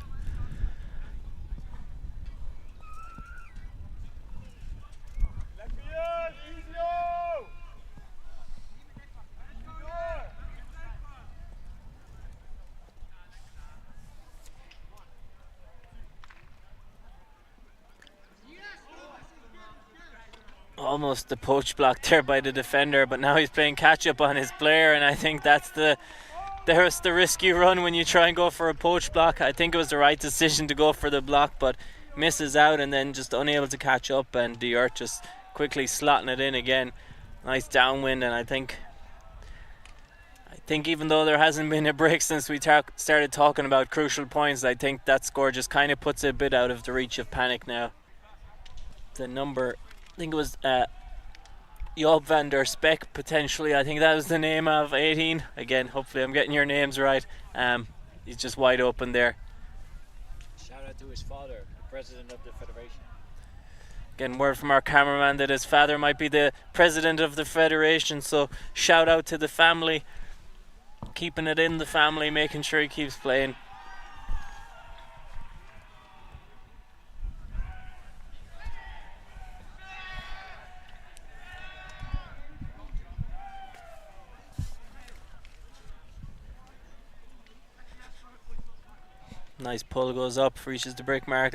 Almost the poach block there by the defender, but now he's playing catch up on his player, and I think that's the risky run when you try and go for a poach block. I think it was the right decision to go for the block, but misses out and then just unable to catch up, and Delft just quickly slotting it in again. Nice downwind, and I think even though there hasn't been a break since we started talking about crucial points, I think that score just kind of puts it a bit out of the reach of Panic now. The number, I think it was Job van der Spek potentially, I think that was the name of 18. Again, hopefully I'm getting your names right. He's just wide open there. Shout out to his father, the president of the federation. Again, word from our cameraman that his father might be the president of the federation, so shout out to the family, keeping it in the family, making sure he keeps playing. Nice pull, goes up, reaches the brick mark.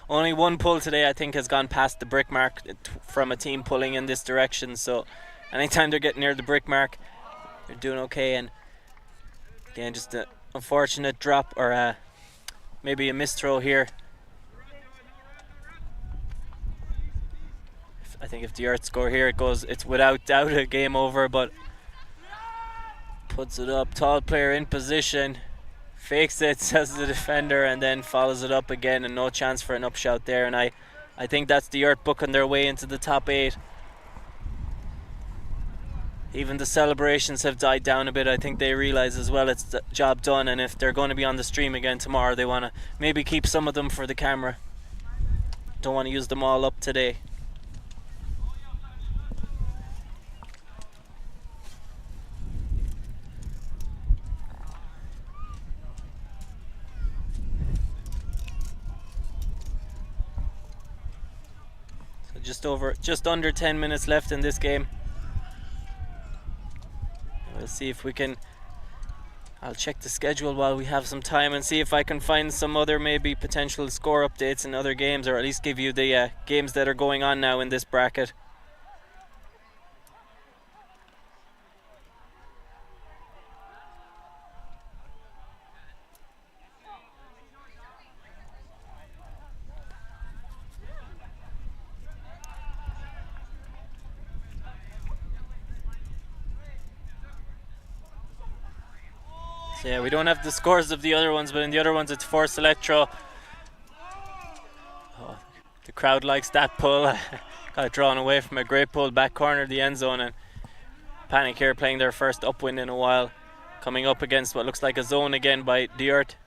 Only one pull today I think has gone past the brick mark from a team pulling in this direction, so anytime they're getting near the brick mark they're doing okay. And again, just an unfortunate drop, or maybe a misthrow here. I think if the Earth score here, it's without doubt a game over, but puts it up, tall player in position, fakes it, says the defender, and then follows it up again, and no chance for an upshot there. And I think that's the Earth booking their way into the top 8. Even the celebrations have died down a bit. I think they realise as well it's the job done, and if they're going to be on the stream again tomorrow, they want to maybe keep some of them for the camera. Don't want to use them all up today. Just under 10 minutes left in this game. We'll see if we can. I'll check the schedule while we have some time and see if I can find some other maybe potential score updates in other games, or at least give you the games that are going on now in this bracket. So yeah, we don't have the scores of the other ones, but in the other ones it's Force Electro. Oh, the crowd likes that pull. Got it drawn away from a great pull, back corner of the end zone, and Panic here playing their first upwind in a while, coming up against what looks like a zone again by the Earth.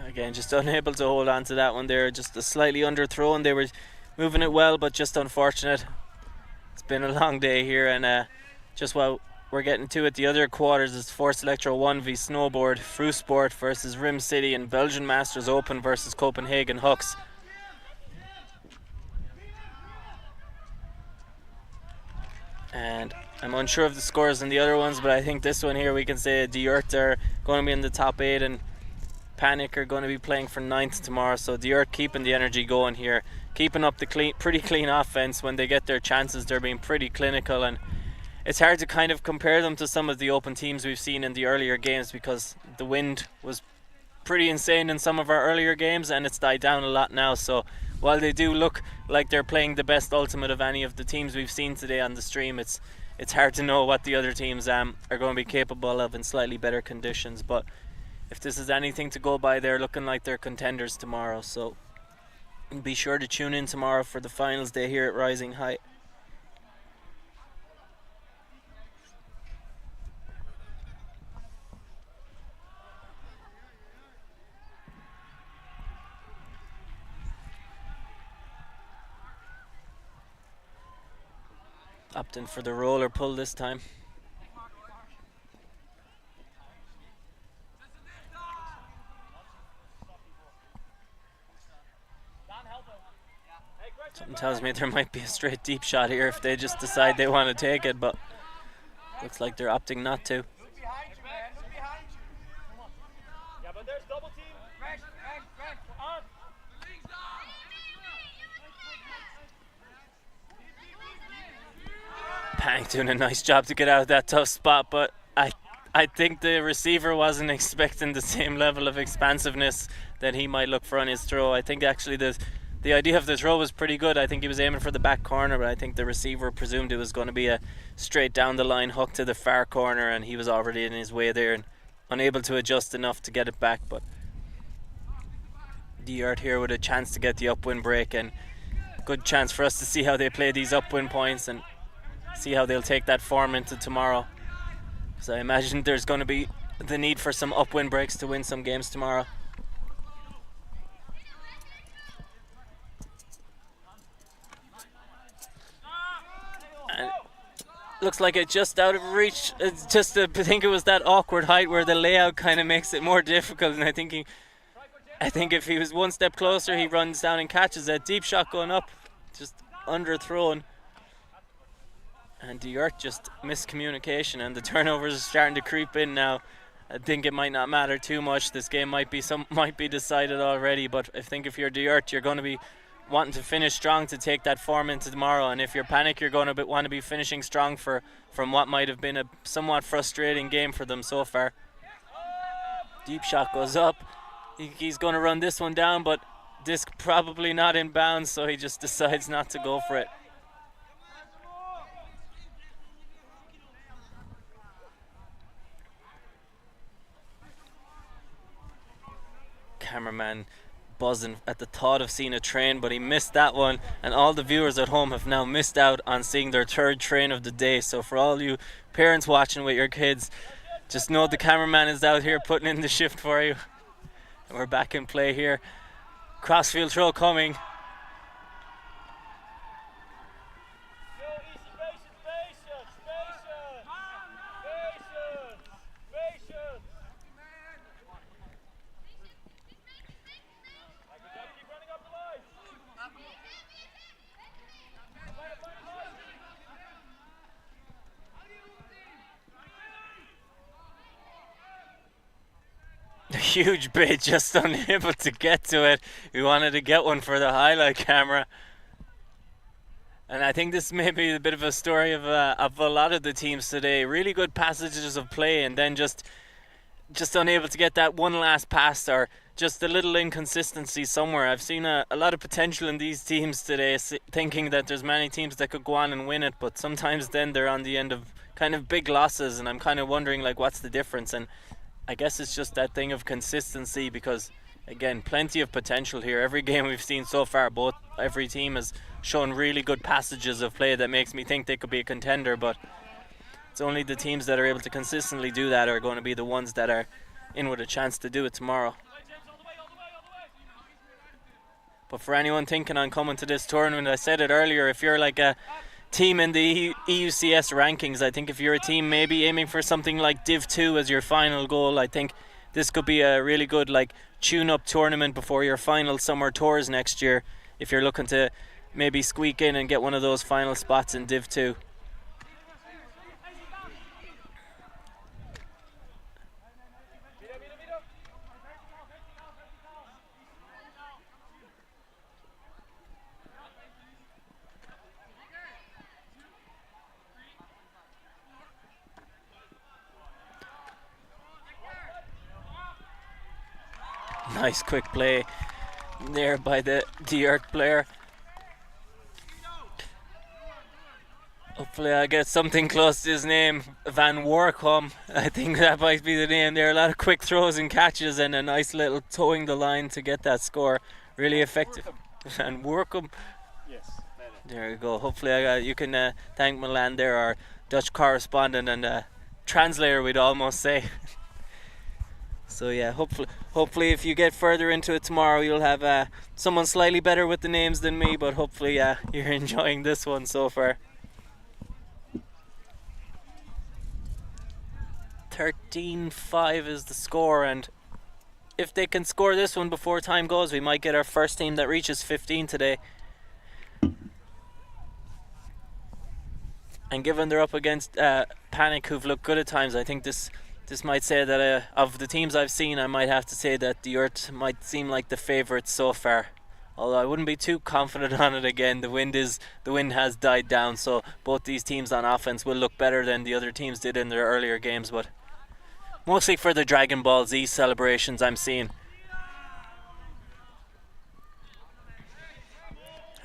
Again, just unable to hold on to that one there, just a slightly underthrown. They were moving it well, but just unfortunate. It's been a long day here, and just while we're getting to it, the other quarters is Force Electro 1v Snowboard, Frusport versus Rim City, and Belgian Masters Open versus Copenhagen Hucks. And I'm unsure of the scores in the other ones, but I think this one here we can say the Earth are going to be in the top 8, and Panic are going to be playing for 9th tomorrow. So the Earth keeping the energy going here, keeping up the pretty clean offense. When they get their chances, they're being pretty clinical, and it's hard to kind of compare them to some of the open teams we've seen in the earlier games, because the wind was pretty insane in some of our earlier games and it's died down a lot now. So while they do look like they're playing the best ultimate of any of the teams we've seen today on the stream, it's hard to know what the other teams are going to be capable of in slightly better conditions. But if this is anything to go by, they're looking like they're contenders tomorrow. So be sure to tune in tomorrow for the finals day here at Rising High. Opting for the roller pull this time. Something tells me there might be a straight deep shot here if they just decide they want to take it, but looks like they're opting not to. Pang doing a nice job to get out of that tough spot, but I think the receiver wasn't expecting the same level of expansiveness that he might look for on his throw. I think actually the idea of the throw was pretty good. I think he was aiming for the back corner, but I think the receiver presumed it was going to be a straight down the line hook to the far corner, and he was already in his way there and unable to adjust enough to get it back. But the Earth here with a chance to get the upwind break, and good chance for us to see how they play these upwind points and see how they'll take that form into tomorrow. Because I imagine there's going to be the need for some upwind breaks to win some games tomorrow. looks like it's just out of reach. It's just I think it was that awkward height where the layout kind of makes it more difficult, and I think if he was one step closer, he runs down and catches it. Deep shot going up, just underthrown. And Delft just miscommunication, and the turnovers are starting to creep in now. I think it might not matter too much. This game might be decided already, but I think if you're Delft, you're going to be wanting to finish strong to take that form into tomorrow. And if you're Panic, you're going to want to be finishing strong from what might have been a somewhat frustrating game for them so far. Deep shot goes up. He's going to run this one down, but disc probably not in bounds, so he just decides not to go for it. Cameraman buzzing at the thought of seeing a train, but he missed that one, and all the viewers at home have now missed out on seeing their third train of the day. So for all you parents watching with your kids, just know the cameraman is out here putting in the shift for you. And we're back in play here. Crossfield throw coming. A huge bait, just unable to get to it. We wanted to get one for the highlight camera. And I think this may be a bit of a story of a lot of the teams today. Really good passages of play, and then just unable to get that one last pass, or just a little inconsistency somewhere. I've seen a lot of potential in these teams today, thinking that there's many teams that could go on and win it, but sometimes then they're on the end of kind of big losses, and I'm kind of wondering, like, what's the difference? And I guess it's just that thing of consistency, because again, plenty of potential here. Every game we've seen so far, every team has shown really good passages of play that makes me think they could be a contender, but it's only the teams that are able to consistently do that are going to be the ones that are in with a chance to do it tomorrow. But for anyone thinking on coming to this tournament, I said it earlier, if you're like a team in the EUCS rankings, I think if you're a team maybe aiming for something like Div 2 as your final goal, I think this could be a really good like tune-up tournament before your final summer tours next year, if you're looking to maybe squeak in and get one of those final spots in Div 2. Nice quick play there by the Delft player. Hopefully I get something close to his name, Van Workum. I think that might be the name. There are a lot of quick throws and catches and a nice little towing the line to get that score. Really effective. Van Workum. Yes. There you go. Hopefully you can thank Milan there, our Dutch correspondent and translator, we'd almost say. So yeah, hopefully if you get further into it tomorrow, you'll have someone slightly better with the names than me, but hopefully you're enjoying this one so far. 13-5 is the score, and if they can score this one before time goes, we might get our first team that reaches 15 today. And given they're up against Panic, who've looked good at times, I think this might say that of the teams I've seen, I might have to say that Delft might seem like the favourites so far. Although I wouldn't be too confident on it again. The wind has died down, so both these teams on offense will look better than the other teams did in their earlier games, but mostly for the Dragon Ball Z celebrations I'm seeing.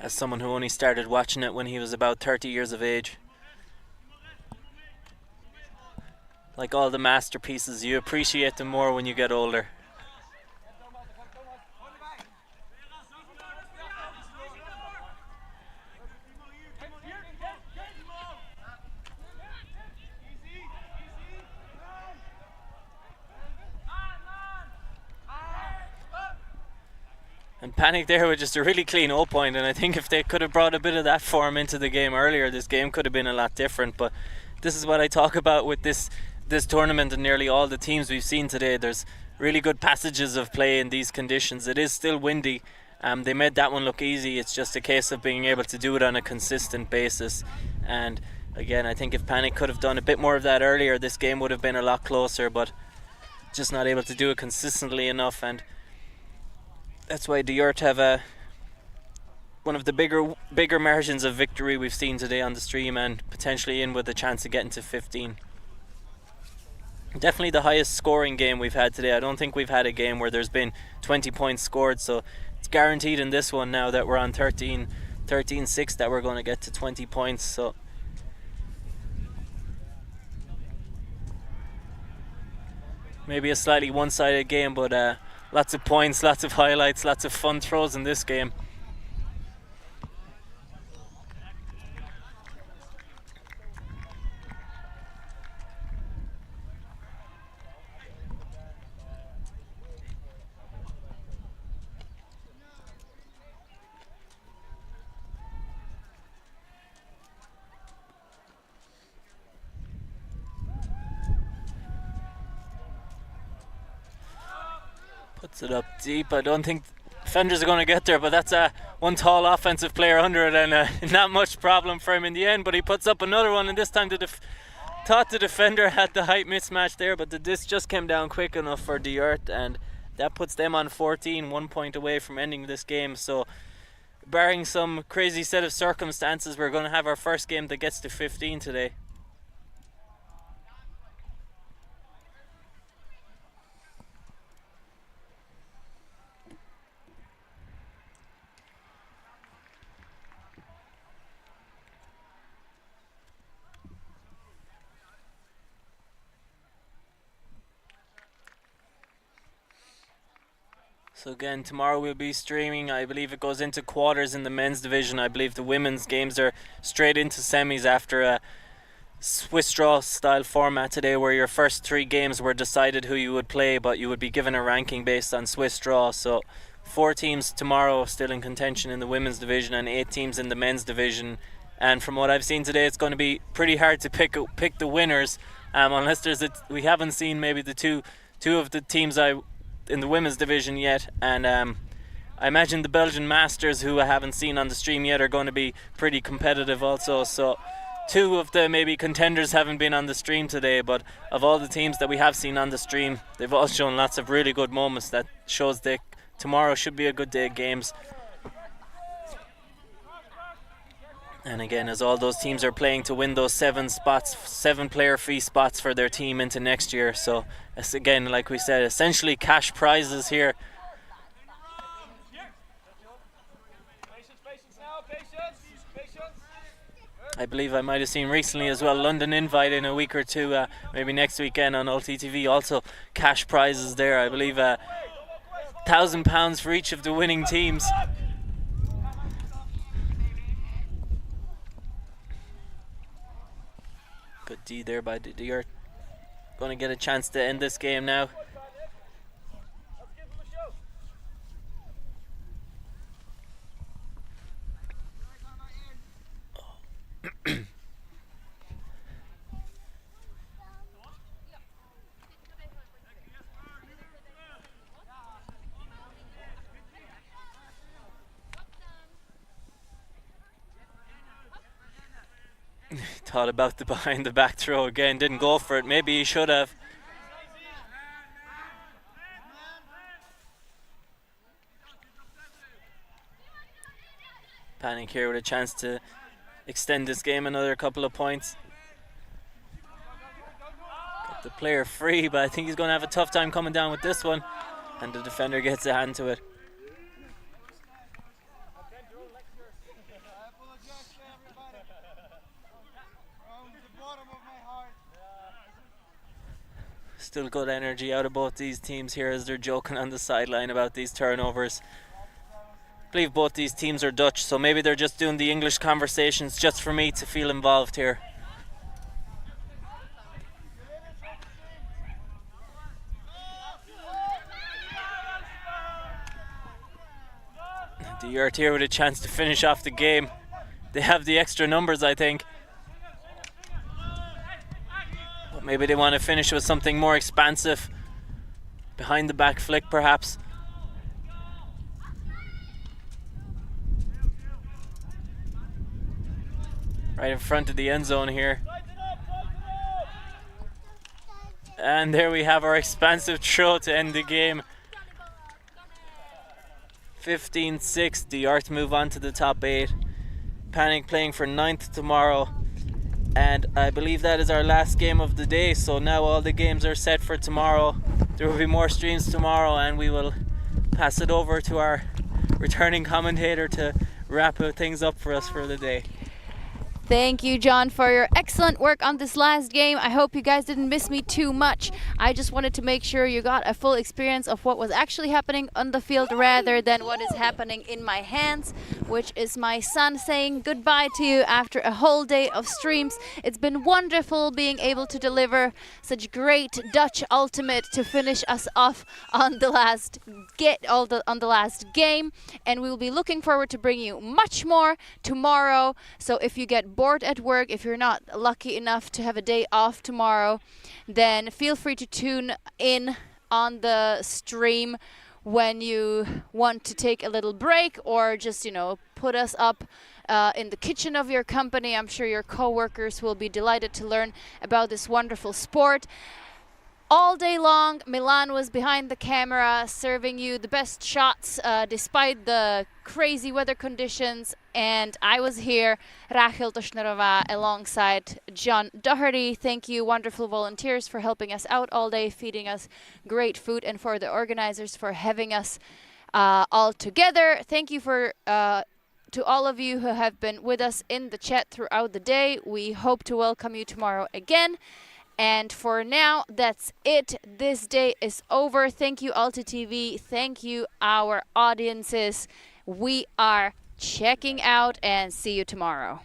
As someone who only started watching it when he was about 30 years of age. Like all the masterpieces, you appreciate them more when you get older. And Panic there with just a really clean 0 point, and I think if they could have brought a bit of that form into the game earlier, this game could have been a lot different. But this is what I talk about with this tournament and nearly all the teams we've seen today. There's really good passages of play in these conditions. It is still windy. They made that one look easy. It's just a case of being able to do it on a consistent basis. And again, I think if Panic could have done a bit more of that earlier, this game would have been a lot closer, but just not able to do it consistently enough. And that's why Delft have one of the bigger margins of victory we've seen today on the stream, and potentially in with a chance of getting to 15. Definitely the highest scoring game we've had today. I don't think we've had a game where there's been 20 points scored, so it's guaranteed in this one now that we're on 13-6 that we're going to get to 20 points. So maybe a slightly one-sided game, but lots of points, lots of highlights, lots of fun throws in this game. Puts it up deep. I don't think defenders are going to get there, but that's one tall offensive player under it, and not much problem for him in the end. But he puts up another one, and this time thought the defender had the height mismatch there, but the disc just came down quick enough for Delft, and that puts them on 14, 1 point away from ending this game. So barring some crazy set of circumstances, we're going to have our first game that gets to 15 today. So again, tomorrow we'll be streaming. I believe it goes into quarters in the men's division. I believe the women's games are straight into semis after a Swiss draw style format today, where your first 3 games were decided who you would play, but you would be given a ranking based on Swiss draw. So 4 teams tomorrow still in contention in the women's division, and 8 teams in the men's division. And from what I've seen today, it's going to be pretty hard to pick the winners, unless we haven't seen maybe the two of the teams in the women's division yet, and I imagine the Belgian Masters, who I haven't seen on the stream yet, are going to be pretty competitive also. So 2 of the maybe contenders haven't been on the stream today, but of all the teams that we have seen on the stream, they've all shown lots of really good moments. That shows that tomorrow should be a good day of games. And again, as all those teams are playing to win those 7 player fee spots for their team into next year. So again, like we said, essentially cash prizes here. I believe I might have seen recently as well, London Invite in a week or two, maybe next weekend on ULTI.TV, also cash prizes there. I believe £1,000 for each of the winning teams. Good D there by Delft. Going to get a chance to end this game now. Thought about the behind the back throw again, didn't go for it. Maybe he should have. Panic here with a chance to extend this game another couple of points. Got the player free, but I think he's going to have a tough time coming down with this one. And the defender gets a hand to it. Still good energy out of both these teams here as they're joking on the sideline about these turnovers. I believe both these teams are Dutch, so maybe they're just doing the English conversations just for me to feel involved here. Delft here with a chance to finish off the game. They have the extra numbers, I think. Maybe they want to finish with something more expansive. Behind the back flick, perhaps. Right in front of the end zone here. And there we have our expansive throw to end the game. 15-6, the Arts move on to the top 8. Panic playing for 9th tomorrow. And I believe that is our last game of the day, so now all the games are set for tomorrow. There will be more streams tomorrow, and we will pass it over to our returning commentator to wrap things up for us for the day. Thank you, John, for your excellent work on this last game. I hope you guys didn't miss me too much. I just wanted to make sure you got a full experience of what was actually happening on the field rather than what is happening in my hands, which is my son saying goodbye to you after a whole day of streams. It's been wonderful being able to deliver such great Dutch ultimate to finish us off on the last game, and we will be looking forward to bringing you much more tomorrow. So if you get bored at work, if you're not lucky enough to have a day off tomorrow, then feel free to tune in on the stream when you want to take a little break, or just, you know, put us up in the kitchen of your company. I'm sure your co-workers will be delighted to learn about this wonderful sport. All day long, Milan was behind the camera serving you the best shots despite the crazy weather conditions, and I was here, Rachel Toshnarova, alongside John Doherty. Thank you, wonderful volunteers, for helping us out all day, feeding us great food, and for the organizers for having us all together. Thank you for to all of you who have been with us in the chat throughout the day. We hope to welcome you tomorrow again. And for now, that's it. This day is over. Thank you, ULTI.TV. Thank you, our audiences. We are checking out, and see you tomorrow.